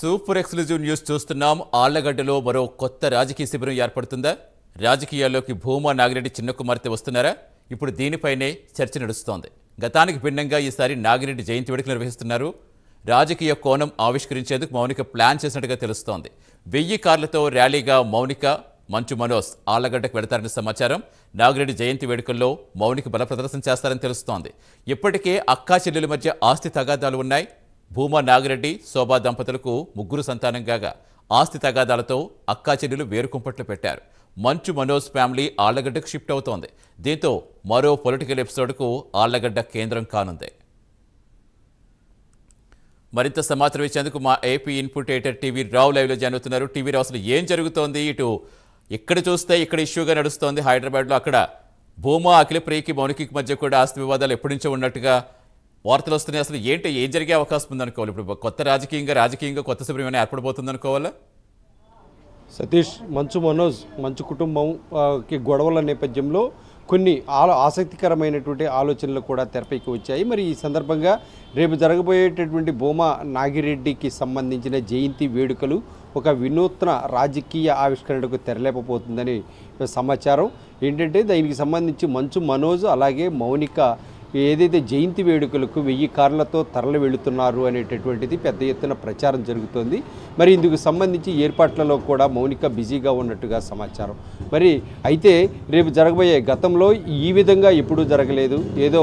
Super exclusive news చూస్తున్నాం. ఆళ్లగడ్డలో మరో కొత్త రాజకీయ శిబిరం ఏర్పడుతుందా? రాజకీయాల్లోకి భూమా నాగిరెడ్డి చిన్న కుమార్తె వస్తున్నారా? ఇప్పుడు దీనిపైనే చర్చ నడుస్తోంది. గతానికి భిన్నంగా ఈసారి నాగిరెడ్డి జయంతి వేడుకలు నిర్వహిస్తున్నారు. రాజకీయ కోణం ఆవిష్కరించేందుకు మౌనిక ప్లాన్ చేసినట్టుగా తెలుస్తోంది. 1000 కార్లతో ర్యాలీగా మౌనిక, మంచు మనోజ్ ఆళ్లగడ్డకు వెళతారని సమాచారం. నాగిరెడ్డి జయంతి వేడుకల్లో మౌనిక బల ప్రదర్శన చేస్తారని తెలుస్తోంది. ఇప్పటికే అక్కా చెల్లెల మధ్య ఆస్తి తగాదాలు ఉన్నాయి. భూమా నాగిరెడ్డి, శోభా దంపతులకు 3 సంతానం కాగా ఆస్తి తగాదాలతో అక్కా చెల్లెలు వేరుకుంపట్లు పెట్టారు. మంచు మనోజ్ ఫ్యామిలీ ఆళ్లగడ్డకు షిఫ్ట్ అవుతోంది. దీంతో మరో పొలిటికల్ ఎపిసోడ్కు ఆళ్లగడ్డ కేంద్రం కానుంది. మరింత సమాచారం ఇచ్చేందుకు మా ఏపీ ఇన్పుట్ ఎడిటర్ టీవీ రావు లైవ్లో జాయిన్ అవుతున్నారు. టీవీ రావు, అసలు ఏం జరుగుతోంది? ఇటు ఇక్కడ చూస్తే ఇక్కడ ఇష్యూగా నడుస్తోంది హైదరాబాద్లో, అక్కడ భూమా అఖిలప్రియకి మౌనికకి మధ్య కూడా ఆస్తి వివాదాలు ఎప్పటి నుంచో ఉన్నట్టుగా వార్తలు వస్తున్నాయి. అసలు ఏం జరిగే అవకాశం ఉందనుకోవాలి? ఇప్పుడు కొత్త రాజకీయంగా కొత్త శిబిరం ఏమైనా ఏర్పడబోతుంది అనుకోవాలా? సతీష్, మంచు మనోజ్, మంచు కుటుంబంకి గొడవల నేపథ్యంలో కొన్ని ఆసక్తికరమైనటువంటి ఆలోచనలు కూడా తెరపైకి వచ్చాయి. మరి ఈ సందర్భంగా రేపు జరగబోయేటటువంటి భూమా నాగిరెడ్డికి సంబంధించిన జయంతి వేడుకలు ఒక వినూత్న రాజకీయ ఆవిష్కరణకు తెరలేపబోతుందని సమాచారం. ఏంటంటే దానికి సంబంధించి మంచు మనోజ్ అలాగే మౌనిక ఏదైతే జయంతి వేడుకలకు 1000 కార్లతో తరలి వెళుతున్నారు అనేటటువంటిది పెద్ద ఎత్తున ప్రచారం జరుగుతోంది. మరి ఇందుకు సంబంధించి ఏర్పాట్లలో కూడా మౌనిక బిజీగా ఉన్నట్టుగా సమాచారం. మరి అయితే రేపు జరగబోయే, గతంలో ఈ విధంగా ఎప్పుడూ జరగలేదు. ఏదో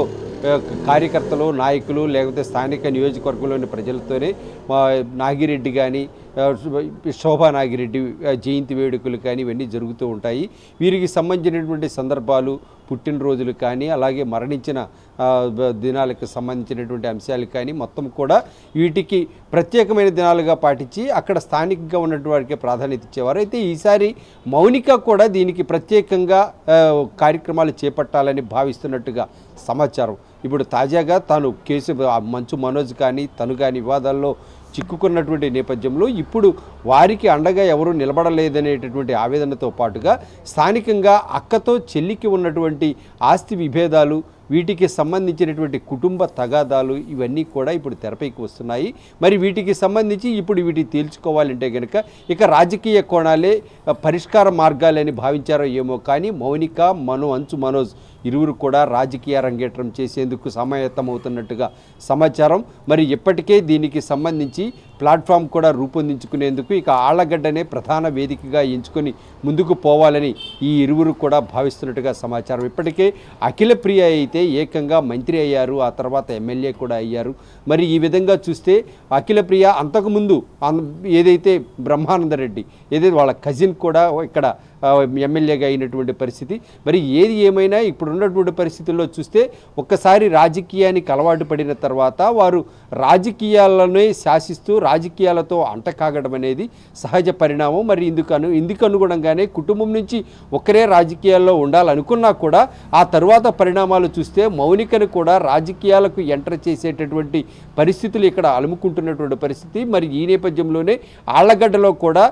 కార్యకర్తలు, నాయకులు లేకపోతే స్థానిక నియోజకవర్గంలోని ప్రజలతోనే నాగిరెడ్డి కానీ, శోభా నాగిరెడ్డి జయంతి వేడుకలు కానీ ఇవన్నీ జరుగుతూ ఉంటాయి. వీరికి సంబంధించినటువంటి సందర్భాలు, పుట్టినరోజులు కానీ, అలాగే మరణించిన దినాలకు సంబంధించినటువంటి అంశాలు కానీ మొత్తం కూడా వీటికి ప్రత్యేకమైన దినాలుగా పాటించి అక్కడ స్థానికంగా ఉన్నటువంటి వారికి ప్రాధాన్యత ఇచ్చేవారు. అయితే ఈసారి మౌనిక కూడా దీనికి ప్రత్యేకంగా కార్యక్రమాలు చేపట్టాలని భావిస్తున్నట్టుగా సమాచారం. ఇప్పుడు తాజాగా తాను కేసు మంచు మనోజ్ కానీ తను కానీ వివాదాల్లో చిక్కుకున్నటువంటి నేపథ్యంలో ఇప్పుడు వారికి అండగా ఎవరూ నిలబడలేదనేటటువంటి ఆవేదనతో పాటుగా స్థానికంగా అక్కతో చెల్లికి ఉన్నటువంటి ఆస్తి విభేదాలు, వీటికి సంబంధించినటువంటి కుటుంబ తగాదాలు ఇవన్నీ కూడా ఇప్పుడు తెరపైకి వస్తున్నాయి. మరి వీటికి సంబంధించి ఇప్పుడు వీటిని తేల్చుకోవాలంటే కనుక ఇక రాజకీయ కోణాలే పరిష్కార మార్గాలని భావించారో ఏమో కానీ మౌనిక, మంచు మనోజ్ ఇరువురు కూడా రాజకీయ రంగేట్రం చేసేందుకు సమాయత్తమవుతున్నట్టుగా సమాచారం. మరి ఇప్పటికే దీనికి సంబంధించి ప్లాట్ఫామ్ కూడా రూపొందించుకునేందుకు ఇక ఆళ్లగడ్డనే ప్రధాన వేదికగా ఎంచుకొని ముందుకు పోవాలని ఈ ఇరువురు కూడా భావిస్తున్నట్టుగా సమాచారం. ఇప్పటికే అఖిలప్రియ అయితే ఏకంగా మంత్రి అయ్యారు, ఆ తర్వాత ఎమ్మెల్యే కూడా అయ్యారు. మరి ఈ విధంగా చూస్తే అఖిలప్రియ అంతకుముందు ఏదైతే బ్రహ్మానందరెడ్డి ఏదైతే వాళ్ళ కజిన్ కూడా ఇక్కడ ఎమ్మెల్యేగా అయినటువంటి పరిస్థితి. మరి ఏది ఏమైనా ఇప్పుడున్నటువంటి పరిస్థితుల్లో చూస్తే ఒక్కసారి రాజకీయానికి అలవాటు పడిన తర్వాత వారు రాజకీయాలనే శాసిస్తూ రాజకీయాలతో అంటకాగడం అనేది సహజ పరిణామం. మరి ఇందుకు అనుగుణంగానే కుటుంబం నుంచి ఒక్కరే రాజకీయాల్లో ఉండాలనుకున్నా కూడా ఆ తరువాత పరిణామాలు చూస్తే మౌనికను కూడా రాజకీయాలకు ఎంటర్ చేసేటటువంటి పరిస్థితులు ఇక్కడ అలుముకుంటున్నటువంటి పరిస్థితి. మరి ఈ నేపథ్యంలోనే ఆళ్లగడ్డలో కూడా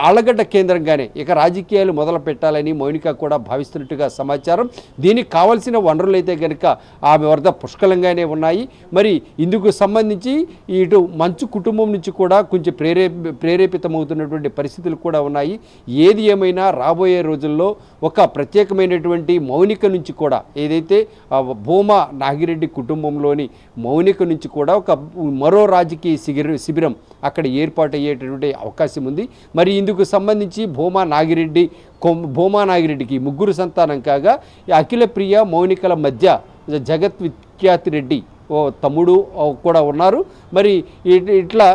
ఆళ్లగడ్డ కేంద్రంగానే ఇక రాజకీయాలు మొదలు పెట్టాలని మౌనిక కూడా భావిస్తున్నట్టుగా సమాచారం. దీనికి కావాల్సిన వనరులు అయితే కనుక ఆమె వద్ద పుష్కలంగానే ఉన్నాయి. మరి ఇందుకు సంబంధించి ఇటు మంచు కుటుంబం నుంచి కూడా కొంచెం ప్రేరేపితమవుతున్నటువంటి పరిస్థితులు కూడా ఉన్నాయి. ఏది ఏమైనా రాబోయే రోజుల్లో ఒక ప్రత్యేకమైనటువంటి మౌనిక నుంచి కూడా ఏదైతే భూమా నాగిరెడ్డి కుటుంబంలోని మౌనిక నుంచి కూడా ఒక మరో రాజకీయ శిబిరం అక్కడ ఏర్పాటు అయ్యేటటువంటి అవకాశం ఉంది. మరి ఇందుకు సంబంధించి భూమా నాగిరెడ్డికి 3 సంతానం కాగా అఖిలప్రియ, మౌనికల మధ్య జగత్ విఖ్యాతి రెడ్డి తమ్ముడు కూడా ఉన్నారు. మరి ఇట్లా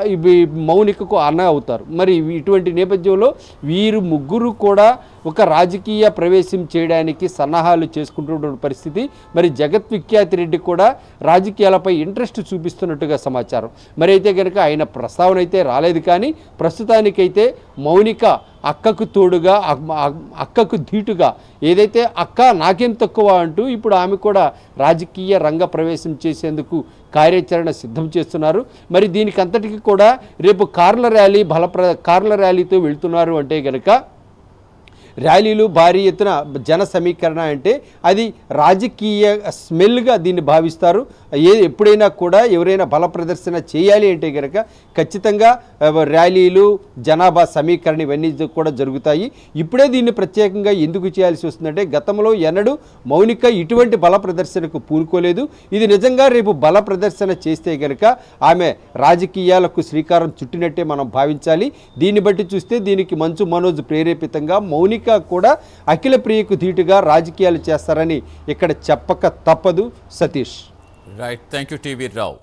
మౌనికకు అన్న అవుతారు. మరి ఇటువంటి నేపథ్యంలో వీరు 3 కూడా ఒక రాజకీయ ప్రవేశం చేయడానికి సన్నాహాలు చేసుకుంటున్న పరిస్థితి. మరి జగత్ విఖ్యాతి రెడ్డి కూడా రాజకీయాలపై ఇంట్రెస్ట్ చూపిస్తున్నట్టుగా సమాచారం. మరి అయితే కనుక ఆయన ప్రస్తావన అయితే రాలేదు. కానీ ప్రస్తుతానికైతే మౌనిక అక్కకు తోడుగా, అక్కకు ధీటుగా ఏదైతే అక్క నాకేం తక్కువ అంటూ ఇప్పుడు ఆమె కూడా రాజకీయ రంగ ప్రవేశం చేసేందుకు కార్యాచరణ సిద్ధం చేస్తున్నారు. మరి దీనికి అంతటికి కూడా రేపు కార్ల ర్యాలీతో వెళ్తున్నారు అంటే కనుక ర్యాలీలు భారీ ఎత్తున జన సమీకరణ అంటే అది రాజకీయ స్మెల్గా దీన్ని భావిస్తారు. ఎప్పుడైనా కూడా ఎవరైనా బల ప్రదర్శన చేయాలి అంటే కనుక ఖచ్చితంగా ర్యాలీలు జనాభా సమీకరణ ఇవన్నీ కూడా జరుగుతాయి. ఇప్పుడే దీన్ని ప్రత్యేకంగా ఎందుకు చేయాల్సి వస్తుందంటే గతంలో ఎన్నడూ మౌనిక ఇటువంటి బల ప్రదర్శనకు పూనుకోలేదు. ఇది నిజంగా రేపు బల ప్రదర్శన చేస్తే కనుక ఆమె రాజకీయాలకు శ్రీకారం చుట్టినట్టే మనం భావించాలి. దీన్ని బట్టి చూస్తే దీనికి మంచు మనోజ్ ప్రేరేపితంగా మౌనిక కూడా అఖిల ప్రియకు ధీటుగా రాజకీయాలు చేస్తారని ఇక్కడ చెప్పక తప్పదు. Satish. Right, thank you TV Rao.